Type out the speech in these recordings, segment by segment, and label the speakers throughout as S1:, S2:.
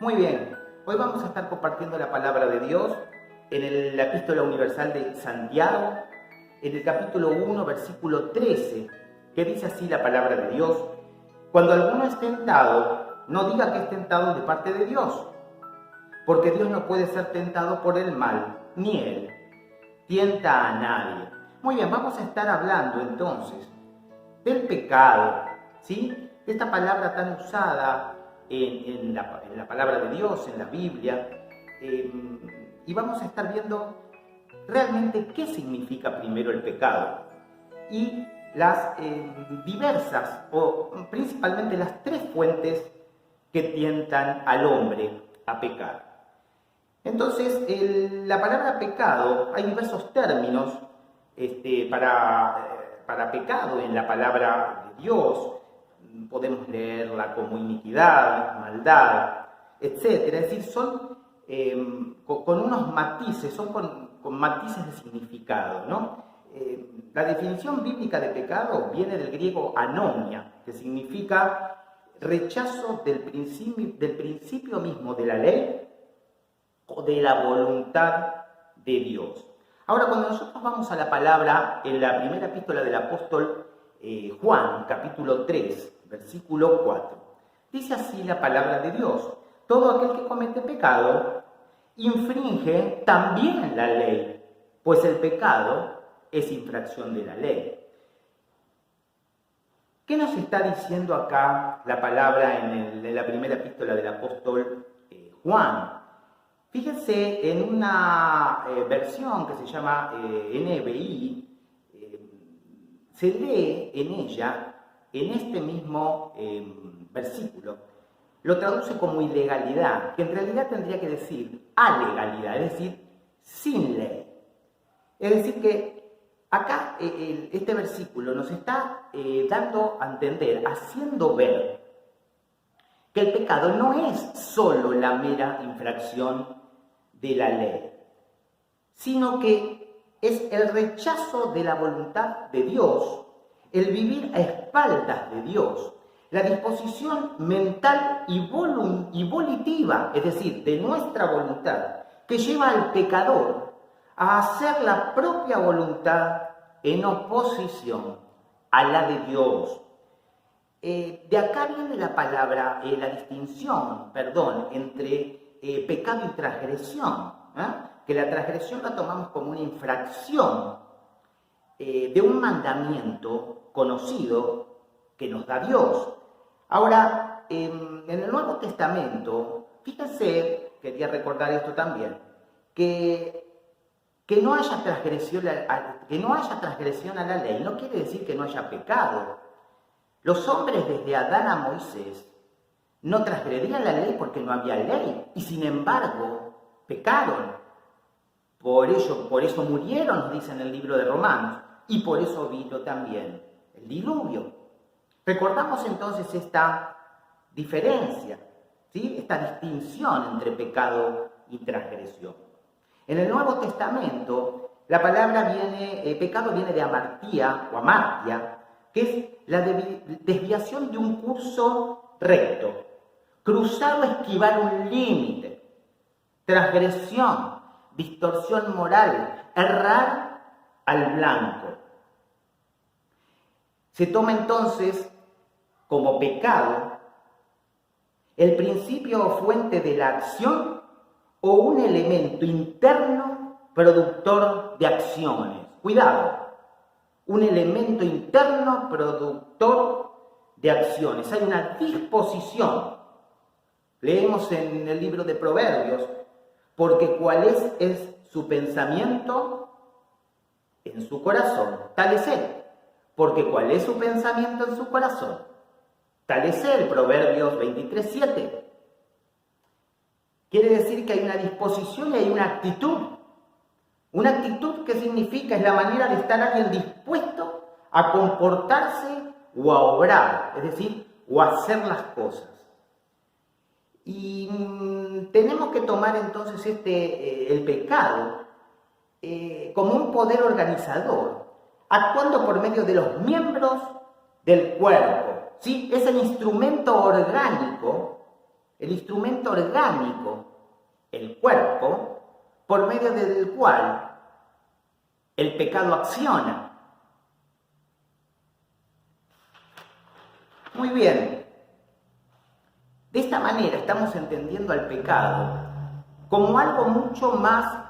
S1: Muy bien, hoy vamos a estar compartiendo la palabra de Dios en la Epístola Universal de Santiago, en el capítulo 1, versículo 13, que dice así la palabra de Dios: cuando alguno es tentado, no diga que es tentado de parte de Dios, porque Dios no puede ser tentado por el mal, ni Él tienta a nadie. Muy bien, vamos a estar hablando entonces del pecado, ¿sí? Esta palabra tan usada en la palabra de Dios, en la Biblia, y vamos a estar viendo realmente qué significa primero el pecado y las diversas, o principalmente las tres fuentes que tientan al hombre a pecar. Entonces, la palabra pecado, hay diversos términos para pecado en la palabra de Dios. Podemos leerla como iniquidad, maldad, etc. Es decir, son con unos matices, son con matices de significado, ¿no? La definición bíblica de pecado viene del griego anomia, que significa rechazo del principio mismo de la ley o de la voluntad de Dios. Ahora, cuando nosotros vamos a la palabra en la primera epístola del apóstol Juan, capítulo 3, versículo 4, dice así la palabra de Dios: todo aquel que comete pecado infringe también la ley, pues el pecado es infracción de la ley. ¿Qué nos está diciendo acá la palabra en la primera epístola del apóstol Juan? Fíjense en una versión que se llama NBI, se lee en ella, en este mismo versículo, lo traduce como ilegalidad, que en realidad tendría que decir alegalidad, es decir, sin ley. Es decir que acá este versículo nos está dando a entender, haciendo ver, que el pecado no es solo la mera infracción de la ley, sino que es el rechazo de la voluntad de Dios, el vivir a espaldas de Dios, la disposición mental y volitiva, es decir, de nuestra voluntad, que lleva al pecador a hacer la propia voluntad en oposición a la de Dios. De acá viene la palabra, la distinción, entre pecado y transgresión, que la transgresión la tomamos como una infracción de un mandamiento conocido que nos da Dios. Ahora, en el Nuevo Testamento, fíjense, quería recordar esto también, que no haya transgresión a la ley no quiere decir que no haya pecado. Los hombres desde Adán a Moisés no transgredían la ley porque no había ley, y sin embargo pecaron. Por eso murieron, nos dice en el libro de Romanos, y por eso vino también el diluvio. Recordamos entonces esta diferencia, ¿sí? Esta distinción entre pecado y transgresión. En el Nuevo Testamento, la palabra pecado viene de amartía o amartia, que es la desviación de un curso recto, cruzar o esquivar un límite, transgresión, distorsión moral, errar al blanco. Se toma entonces como pecado el principio o fuente de la acción o un elemento interno productor de acciones. Cuidado, un elemento interno productor de acciones. Hay una disposición. Leemos en el libro de Proverbios: porque cuál es su pensamiento en su corazón, tal es él. Porque cuál es su pensamiento en su corazón, tal es él. Proverbios 23:7. Quiere decir que hay una disposición y hay una actitud. Una actitud que significa, es la manera de estar alguien dispuesto a comportarse o a obrar, es decir, o a hacer las cosas. Y tenemos que tomar entonces el pecado como un poder organizador, actuando por medio de los miembros del cuerpo, ¿sí? Es el instrumento orgánico el instrumento orgánico, el cuerpo, por medio del cual el pecado acciona. Muy bien. De esta manera estamos entendiendo al pecado como algo mucho más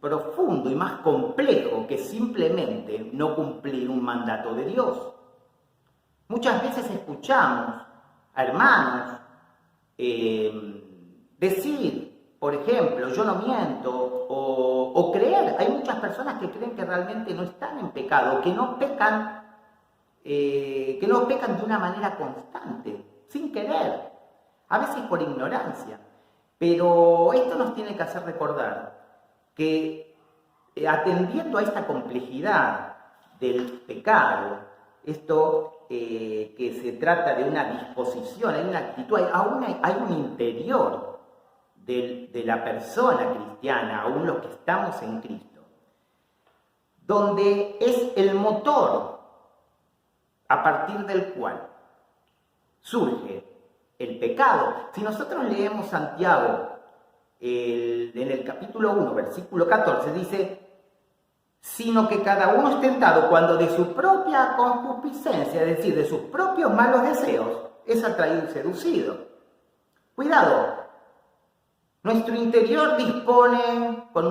S1: profundo y más complejo que simplemente no cumplir un mandato de Dios. Muchas veces escuchamos a hermanos decir, por ejemplo, yo no miento, o creer. Hay muchas personas que creen que realmente no están en pecado, que no pecan de una manera constante, sin querer, a veces por ignorancia. Pero esto nos tiene que hacer recordar que atendiendo a esta complejidad del pecado, esto que se trata de una disposición, hay una actitud, hay un interior de la persona cristiana, aún los que estamos en Cristo, donde es el motor a partir del cual surge el pecado. Si nosotros leemos Santiago, en el capítulo 1, versículo 14, dice: sino que cada uno es tentado cuando de su propia concupiscencia, es decir, de sus propios malos deseos, es atraído y seducido. Cuidado, nuestro interior dispone, con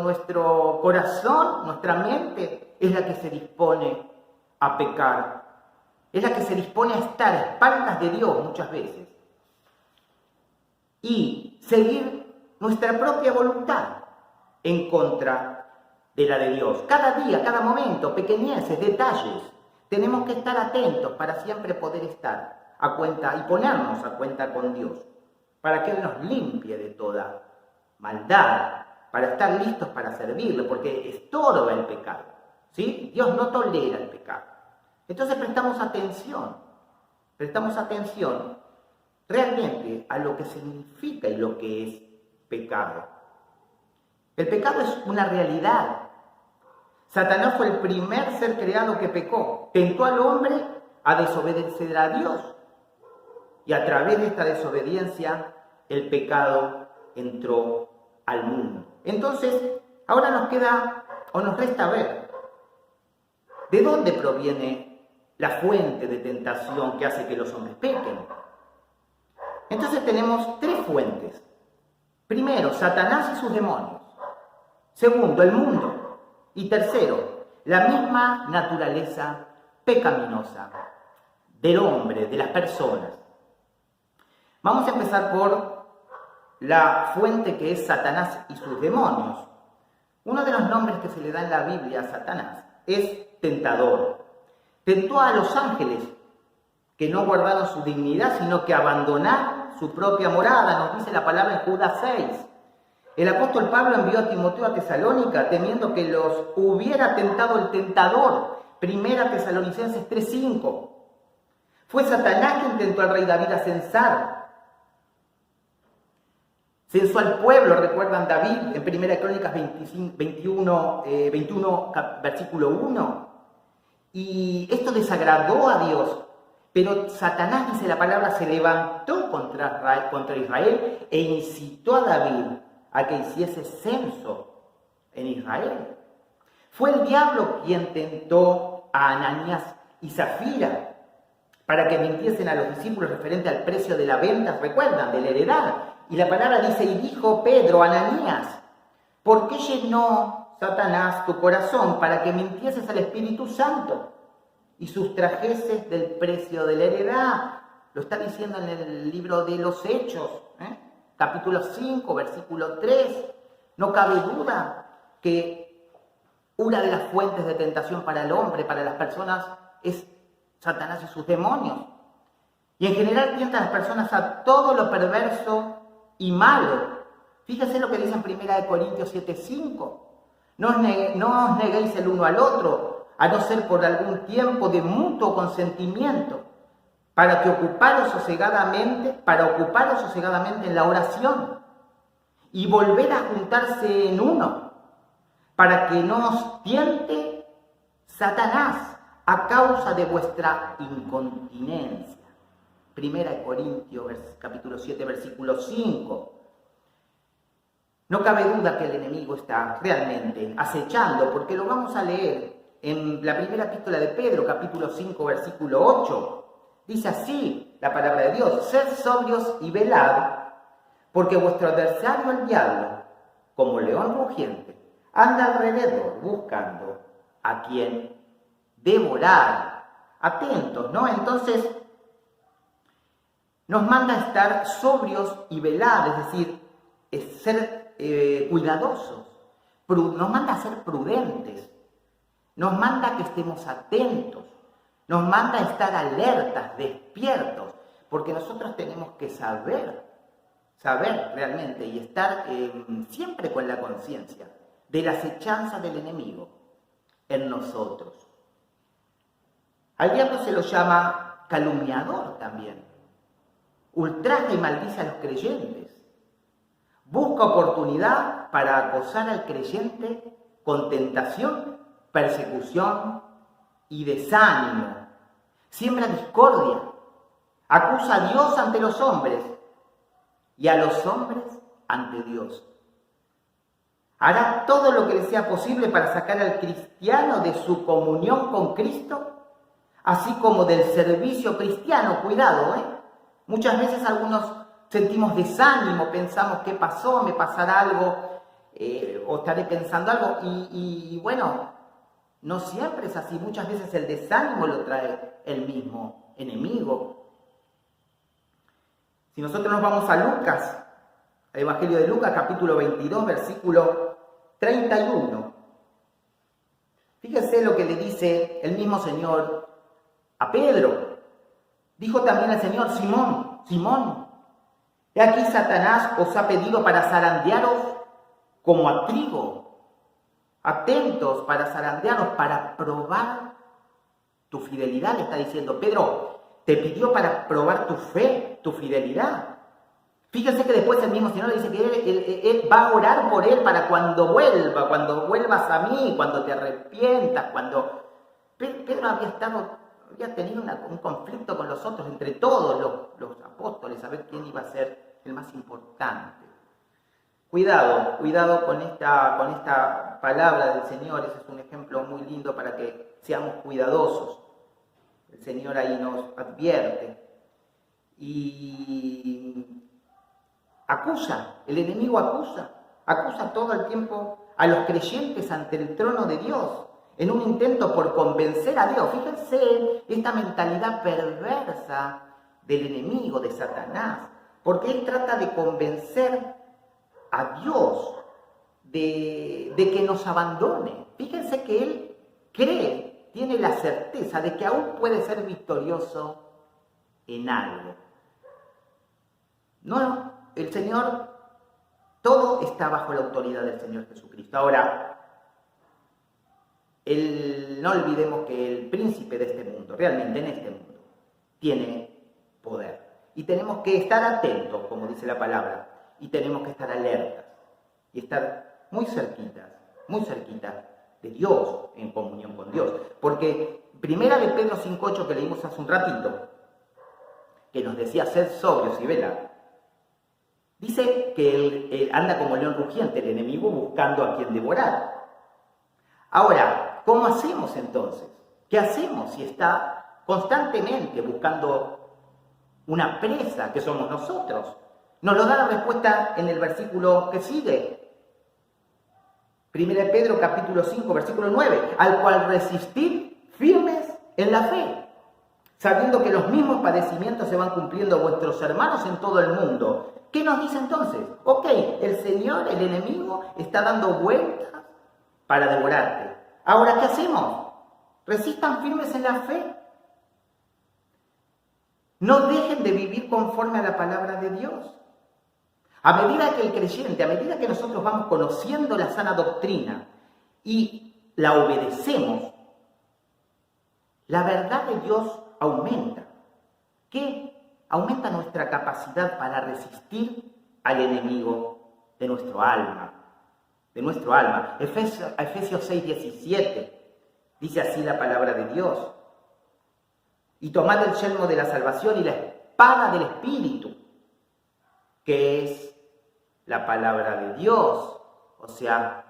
S1: nuestro corazón, nuestra mente, es la que se dispone a pecar. Es la que se dispone a estar a espaldas de Dios muchas veces y seguir nuestra propia voluntad en contra de la de Dios. Cada día, cada momento, pequeñeces, detalles, tenemos que estar atentos para siempre poder estar a cuenta y ponernos a cuenta con Dios, para que Él nos limpie de toda maldad, para estar listos para servirle, porque estorba el pecado, ¿sí? Dios no tolera el pecado. Entonces prestamos atención realmente a lo que significa y lo que es pecado. El pecado es una realidad. Satanás fue el primer ser creado que pecó. Tentó al hombre a desobedecer a Dios. Y a través de esta desobediencia, el pecado entró al mundo. Entonces, ahora nos resta ver de dónde proviene la fuente de tentación que hace que los hombres pequen. Entonces tenemos tres fuentes. Primero, Satanás y sus demonios. Segundo, el mundo. Y tercero, la misma naturaleza pecaminosa del hombre, de las personas. Vamos a empezar por la fuente que es Satanás y sus demonios. Uno de los nombres que se le da en la Biblia a Satanás es tentador. Tentó a los ángeles que no guardaron su dignidad, sino que abandonaron su propia morada, nos dice la palabra en Judas 6. El apóstol Pablo envió a Timoteo a Tesalónica temiendo que los hubiera tentado el tentador. Primera Tesalonicenses 3:5. Fue Satanás quien tentó al rey David a censar. Censó al pueblo, recuerdan David, en Primera Crónicas 21, versículo 1. Y esto desagradó a Dios. Pero Satanás, dice la palabra, se levantó contra Israel e incitó a David a que hiciese censo en Israel. Fue el diablo quien tentó a Ananías y Zafira para que mintiesen a los discípulos referente al precio de la venta, recuerdan, de la heredad. Y la palabra dice: y dijo Pedro, Ananías, ¿por qué llenó Satanás tu corazón para que mintieses al Espíritu Santo y sustrajeses del precio de la heredad? Lo está diciendo en el libro de los Hechos, capítulo 5, versículo 3. No cabe duda que una de las fuentes de tentación para el hombre, para las personas, es Satanás y sus demonios. Y en general tienta a las personas a todo lo perverso y malo. Fíjense lo que dice en 1 Corintios 7:5. No os neguéis el uno al otro, a no ser por algún tiempo de mutuo consentimiento, para ocuparos sosegadamente en la oración y volver a juntarse en uno, para que no os tiente Satanás a causa de vuestra incontinencia. 1 Corintios capítulo 7, versículo 5. No cabe duda que el enemigo está realmente acechando, porque lo vamos a leer en la primera epístola de Pedro, capítulo 5, versículo 8. Dice así la palabra de Dios: sed sobrios y velad, porque vuestro adversario el diablo, como león rugiente, anda alrededor buscando a quien devorar. Atentos, ¿no? Entonces, nos manda a estar sobrios y velad, es decir, ser cuidadosos. Nos manda a ser prudentes. Nos manda a que estemos atentos. Nos manda a estar alertas, despiertos, porque nosotros tenemos que saber realmente y estar siempre con la conciencia de la acechanza del enemigo en nosotros. Al diablo se lo llama calumniador también. Ultraja y maldice a los creyentes. Busca oportunidad para acosar al creyente con tentación, persecución y desánimo. Siembra discordia. Acusa a Dios ante los hombres y a los hombres ante Dios. Hará todo lo que le sea posible para sacar al cristiano de su comunión con Cristo, así como del servicio cristiano. Cuidado, Muchas veces algunos sentimos desánimo, pensamos: ¿qué pasó? ¿Me pasará algo? ¿O estaré pensando algo? Y bueno, no siempre es así. Muchas veces el desánimo lo trae el mismo enemigo. Si nosotros nos vamos a Lucas, al Evangelio de Lucas, capítulo 22, versículo 31. Fíjense lo que le dice el mismo Señor a Pedro. Dijo también el Señor: Simón, he aquí Satanás os ha pedido para zarandearos como a trigo. Atentos, para zarandearos, para probar tu fidelidad. Le está diciendo Pedro, te pidió para probar tu fe, tu fidelidad. Fíjense que después el mismo Señor le dice que él va a orar por él para cuando vuelvas a mí, cuando te arrepientas, cuando... Pedro había tenido un conflicto con los otros, entre todos los apóstoles, a ver quién iba a ser el más importante. Cuidado con esta palabra del Señor. Ese es un ejemplo muy lindo para que seamos cuidadosos. El Señor ahí nos advierte. Y el enemigo acusa todo el tiempo a los creyentes ante el trono de Dios, en un intento por convencer a Dios. Fíjense esta mentalidad perversa del enemigo, de Satanás, porque él trata de convencer a Dios de que nos abandone. Fíjense que él tiene la certeza de que aún puede ser victorioso en algo. No, el Señor, todo está bajo la autoridad del Señor Jesucristo. Ahora, no olvidemos que el príncipe de este mundo, realmente en este mundo, tiene poder. Y tenemos que estar atentos, como dice la palabra, y tenemos que estar alertas y estar muy cerquita de Dios, en comunión con Dios. Porque primera de Pedro 5:8, que leímos hace un ratito, que nos decía: sed sobrios y velad, dice que él anda como león rugiente, el enemigo buscando a quien devorar. Ahora, ¿cómo hacemos entonces? ¿Qué hacemos si está constantemente buscando una presa que somos nosotros? Nos lo da la respuesta en el versículo que sigue. 1 Pedro capítulo 5, versículo 9. Al cual resistid firmes en la fe, sabiendo que los mismos padecimientos se van cumpliendo vuestros hermanos en todo el mundo. ¿Qué nos dice entonces? Ok, el Señor, el enemigo, está dando vueltas para devorarte. Ahora, ¿qué hacemos? Resistan firmes en la fe. No dejen de vivir conforme a la palabra de Dios. A medida que el creyente, a medida que nosotros vamos conociendo la sana doctrina y la obedecemos, la verdad de Dios aumenta. ¿Qué? Aumenta nuestra capacidad para resistir al enemigo de nuestro alma. Efesios 6:17 dice así la palabra de Dios: y tomad el yelmo de la salvación y la espada espada del Espíritu, que es la palabra de Dios. O sea,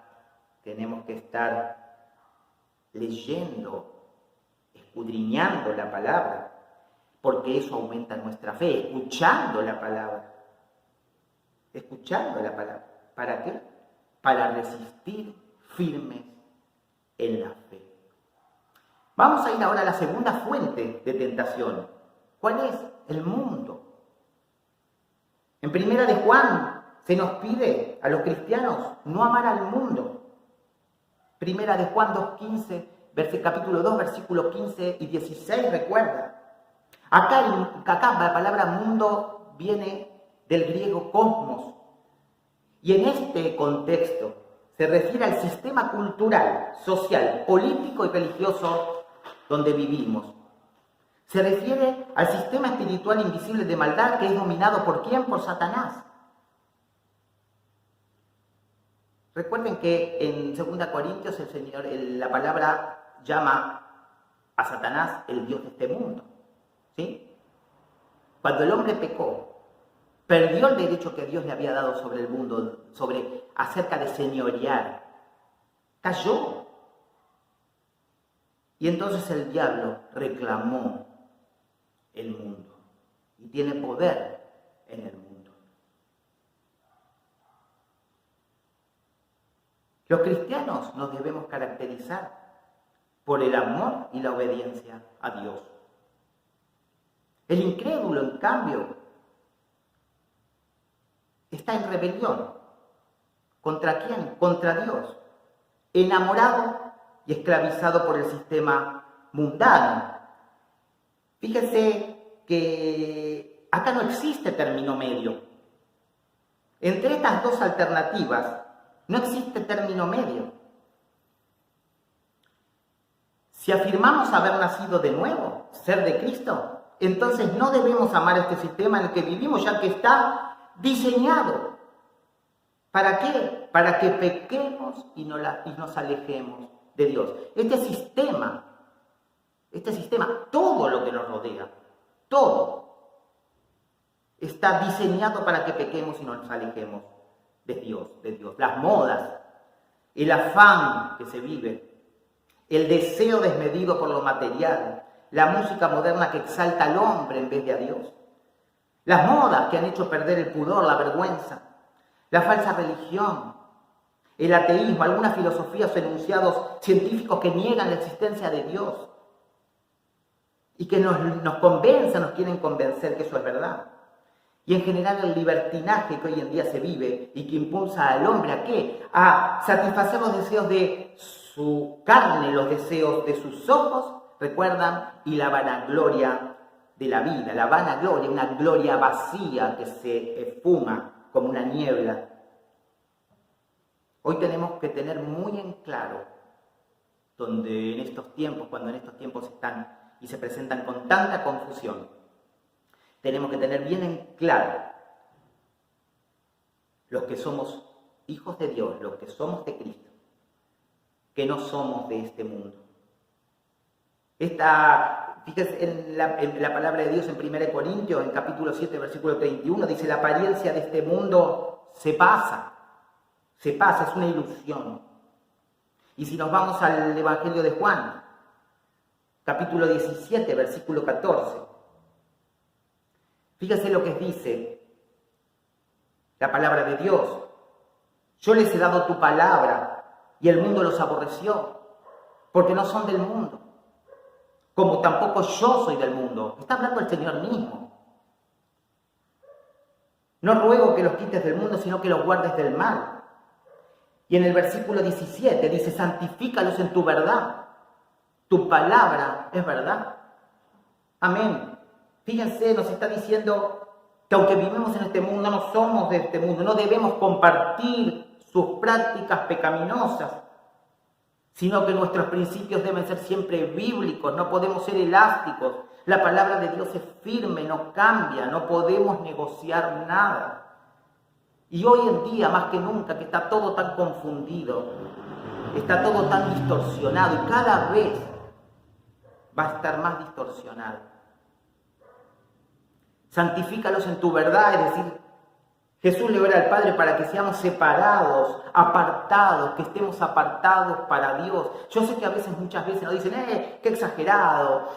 S1: tenemos que estar leyendo, escudriñando la palabra, porque eso aumenta nuestra fe, escuchando la palabra. Escuchando la palabra. ¿Para qué? Para resistir firmes en la fe. Vamos a ir ahora a la segunda fuente de tentación. ¿Cuál es? El mundo. En Primera de Juan se nos pide a los cristianos no amar al mundo. Primera de Juan 2:15, capítulo 2, versículos 15 y 16, recuerda. Acá la palabra mundo viene del griego cosmos. Y en este contexto se refiere al sistema cultural, social, político y religioso donde vivimos. Se refiere al sistema espiritual invisible de maldad que es dominado ¿por quién? Por Satanás. Recuerden que en 2 Corintios la palabra llama a Satanás el Dios de este mundo. ¿Sí? Cuando el hombre pecó, perdió el derecho que Dios le había dado sobre el mundo, acerca de señorear. Cayó. Y entonces el diablo reclamó el mundo y tiene poder en el mundo. Los cristianos nos debemos caracterizar por el amor y la obediencia a Dios. El incrédulo, en cambio, está en rebelión. ¿Contra quién? Contra Dios. Enamorado y esclavizado por el sistema mundano. Fíjense que acá no existe término medio. Entre estas dos alternativas no existe término medio. Si afirmamos haber nacido de nuevo, ser de Cristo, entonces no debemos amar este sistema en el que vivimos, ya que está diseñado. ¿Para qué? Para que pequemos y nos alejemos de Dios. Este sistema, todo lo que nos rodea, todo, está diseñado para que pequemos y nos alejemos de Dios. Las modas, el afán que se vive, el deseo desmedido por lo material, la música moderna que exalta al hombre en vez de a Dios, las modas que han hecho perder el pudor, la vergüenza, la falsa religión, el ateísmo, algunas filosofías o enunciados científicos que niegan la existencia de Dios y que nos convencen, nos quieren convencer que eso es verdad. Y en general el libertinaje que hoy en día se vive y que impulsa al hombre ¿a qué? A satisfacer los deseos de su carne, los deseos de sus ojos, recuerdan, y la vanagloria de la vida, la vanagloria, una gloria vacía que se esfuma como una niebla. Hoy tenemos que tener muy en claro, cuando en estos tiempos están y se presentan con tanta confusión, tenemos que tener bien en claro los que somos hijos de Dios, los que somos de Cristo, que no somos de este mundo. Fíjense en la palabra de Dios en 1 Corintios, en capítulo 7, versículo 31, dice: la apariencia de este mundo se pasa, es una ilusión. Y si nos vamos al Evangelio de Juan, capítulo 17, versículo 14, fíjense lo que dice la palabra de Dios: yo les he dado tu palabra y el mundo los aborreció, porque no son del mundo, como tampoco yo soy del mundo. Está hablando el Señor mismo. No ruego que los quites del mundo, sino que los guardes del mal. Y en el versículo 17 dice: santifícalos en tu verdad. Tu palabra es verdad. Amén. Fíjense, nos está diciendo que aunque vivimos en este mundo, no somos de este mundo. No debemos compartir sus prácticas pecaminosas, sino que nuestros principios deben ser siempre bíblicos. No podemos ser elásticos. La palabra de Dios es firme, no cambia, no podemos negociar nada. Y hoy en día, más que nunca, que está todo tan confundido, está todo tan distorsionado y cada vez va a estar más distorsionado. Santifícalos en tu verdad, es decir, Jesús le ora al Padre para que seamos separados, apartados, que estemos apartados para Dios. Yo sé que a veces, muchas veces nos dicen, qué exagerado,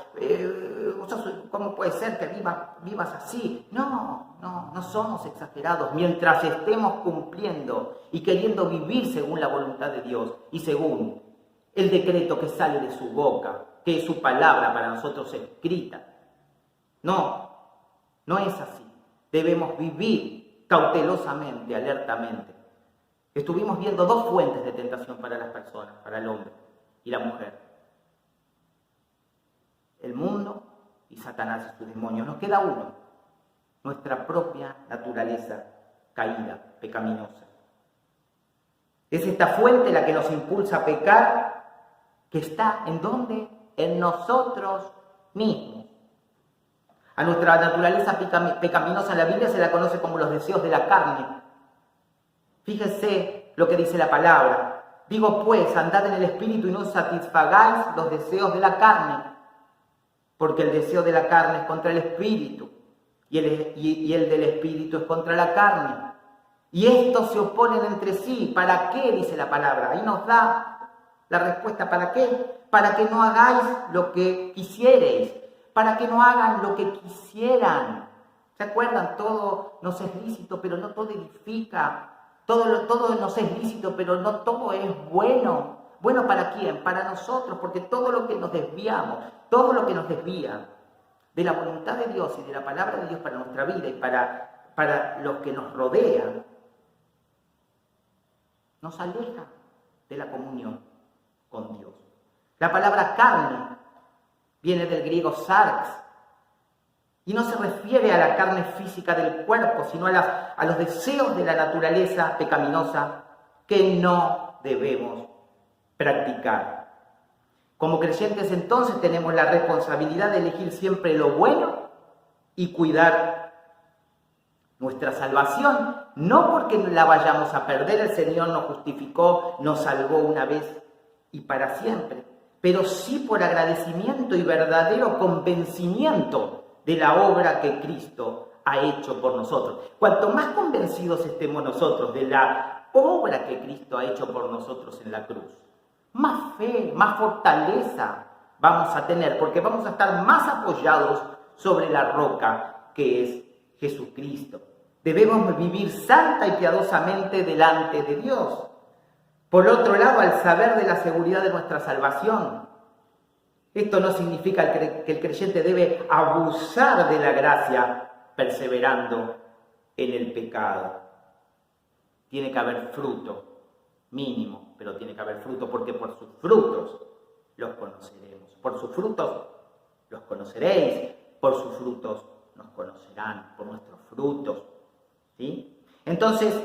S1: ¿cómo puede ser que vivas así? No somos exagerados. Mientras estemos cumpliendo y queriendo vivir según la voluntad de Dios y según el decreto que sale de su boca, que es su palabra para nosotros escrita. No es así. Debemos vivir cautelosamente, alertamente. Estuvimos viendo dos fuentes de tentación para las personas, para el hombre y la mujer. El mundo y Satanás y sus demonios. Nos queda uno, nuestra propia naturaleza caída, pecaminosa. Es esta fuente la que nos impulsa a pecar, que está ¿en dónde? En nosotros mismos. A nuestra naturaleza pecaminosa en la Biblia se la conoce como los deseos de la carne. Fíjense lo que dice la palabra. Digo pues, andad en el Espíritu y no satisfagáis los deseos de la carne, porque el deseo de la carne es contra el Espíritu y el del Espíritu es contra la carne. Y estos se oponen entre sí. ¿Para qué? Dice la palabra. Ahí nos da la respuesta. ¿Para qué? Para que no hagáis lo que quisiereis. Para que no hagan lo que quisieran. ¿Se acuerdan? Todo nos es lícito, pero no todo edifica. Todo nos es lícito, pero no todo es bueno. ¿Bueno para quién? Para nosotros, porque todo lo que nos desviamos, todo lo que nos desvía de la voluntad de Dios y de la palabra de Dios para nuestra vida y para los que nos rodean, nos aleja de la comunión con Dios. La palabra carne viene del griego sarx y no se refiere a la carne física del cuerpo, sino a los deseos de la naturaleza pecaminosa que no debemos practicar. Como creyentes entonces tenemos la responsabilidad de elegir siempre lo bueno y cuidar nuestra salvación, no porque la vayamos a perder. El Señor nos justificó, nos salvó una vez y para siempre, pero sí por agradecimiento y verdadero convencimiento de la obra que Cristo ha hecho por nosotros. Cuanto más convencidos estemos nosotros de la obra que Cristo ha hecho por nosotros en la cruz, más fe, más fortaleza vamos a tener, porque vamos a estar más apoyados sobre la roca que es Jesucristo. Debemos vivir santa y piadosamente delante de Dios. Por otro lado, al saber de la seguridad de nuestra salvación, esto no significa que el creyente debe abusar de la gracia perseverando en el pecado. Tiene que haber fruto, mínimo, pero tiene que haber fruto, porque por sus frutos los conoceremos. Por sus frutos los conoceréis, por sus frutos nos conocerán, por nuestros frutos. ¿Sí? Entonces,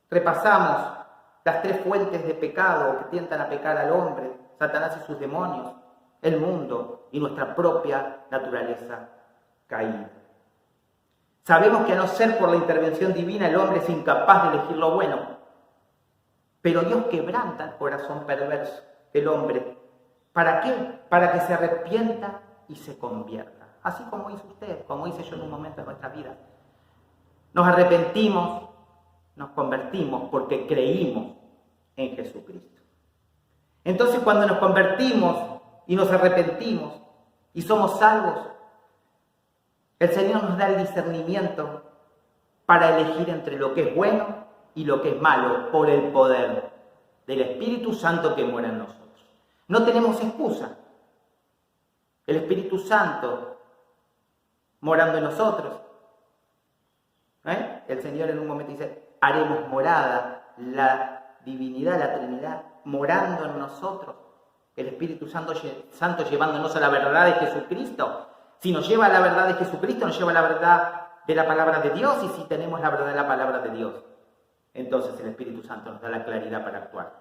S1: repasamos las tres fuentes de pecado que tientan a pecar al hombre: Satanás y sus demonios, el mundo y nuestra propia naturaleza caída. Sabemos que a no ser por la intervención divina el hombre es incapaz de elegir lo bueno, pero Dios quebranta el corazón perverso del hombre. ¿Para qué? Para que se arrepienta y se convierta. Así como hizo usted, como hice yo en un momento de nuestra vida. Nos arrepentimos, nos convertimos porque creímos en Jesucristo. Entonces, cuando nos convertimos y nos arrepentimos y somos salvos, el Señor nos da el discernimiento para elegir entre lo que es bueno y lo que es malo por el poder del Espíritu Santo que mora en nosotros. No tenemos excusa. El Espíritu Santo morando en nosotros. El Señor en un momento dice: haremos morada, la divinidad, la Trinidad, morando en nosotros. El Espíritu Santo llevándonos a la verdad de Jesucristo. Si nos lleva a la verdad de Jesucristo, nos lleva a la verdad de la palabra de Dios. Y si tenemos la verdad de la palabra de Dios, entonces el Espíritu Santo nos da la claridad para actuar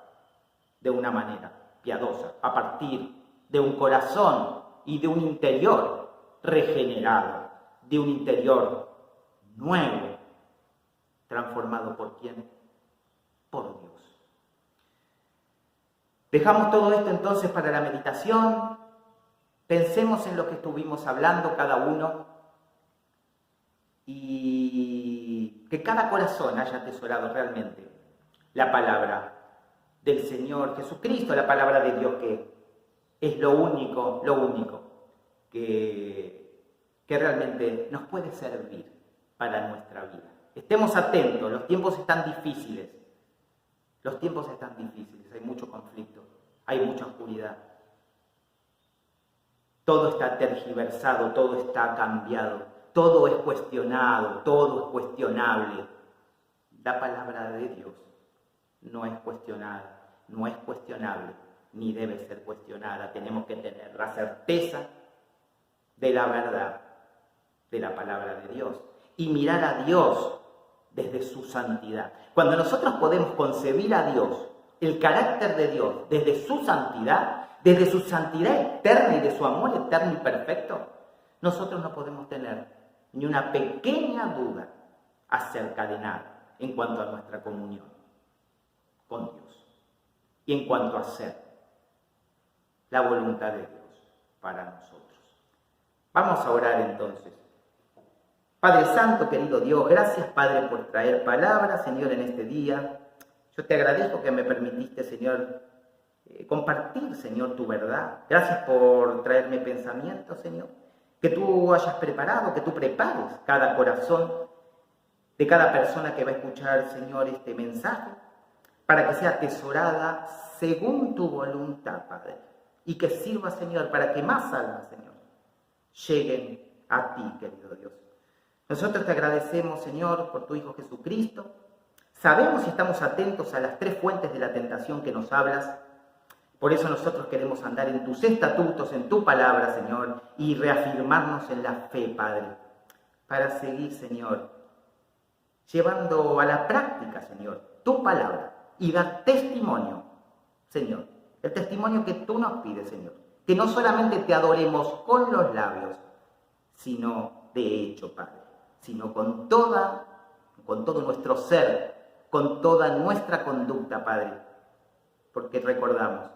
S1: de una manera piadosa, a partir de un corazón y de un interior regenerado, de un interior nuevo, transformado ¿por quién? Por Dios. Dejamos todo esto entonces para la meditación. Pensemos en lo que estuvimos hablando cada uno y que cada corazón haya atesorado realmente la palabra del Señor Jesucristo, la palabra de Dios, que es lo único que realmente nos puede servir para nuestra vida. Estemos atentos, los tiempos están difíciles, hay mucho conflicto, hay mucha oscuridad. Todo está tergiversado, todo está cambiado, todo es cuestionado, todo es cuestionable. La palabra de Dios no es cuestionada, no es cuestionable, ni debe ser cuestionada. Tenemos que tener la certeza de la verdad de la palabra de Dios y mirar a Dios desde su santidad. Cuando nosotros podemos concebir a Dios, el carácter de Dios, desde su santidad eterna y de su amor eterno y perfecto, nosotros no podemos tener ni una pequeña duda acerca de nada en cuanto a nuestra comunión con Dios y en cuanto a hacer la voluntad de Dios para nosotros. Vamos a orar entonces. Padre Santo, querido Dios, gracias, Padre, por traer palabras, Señor, en este día. Yo te agradezco que me permitiste, Señor, compartir, Señor, tu verdad. Gracias por traerme pensamientos, Señor, que tú hayas preparado, que tú prepares cada corazón de cada persona que va a escuchar, Señor, este mensaje, para que sea atesorada según tu voluntad, Padre, y que sirva, Señor, para que más almas, Señor, lleguen a ti, querido Dios. Nosotros te agradecemos, Señor, por tu Hijo Jesucristo. Sabemos y estamos atentos a las tres fuentes de la tentación que nos hablas. Por eso nosotros queremos andar en tus estatutos, en tu palabra, Señor, y reafirmarnos en la fe, Padre, para seguir, Señor, llevando a la práctica, Señor, tu palabra y dar testimonio, Señor, el testimonio que tú nos pides, Señor, que no solamente te adoremos con los labios, sino de hecho, Padre, sino con todo nuestro ser, con toda nuestra conducta, Padre, porque recordamos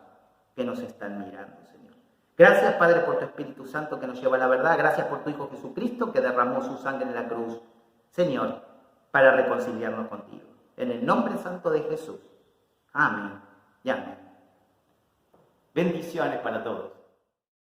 S1: que nos están mirando, Señor. Gracias, Padre, por tu Espíritu Santo que nos lleva a la verdad. Gracias por tu Hijo Jesucristo que derramó su sangre en la cruz, Señor, para reconciliarnos contigo. En el nombre santo de Jesús. Amén y amén. Bendiciones para todos.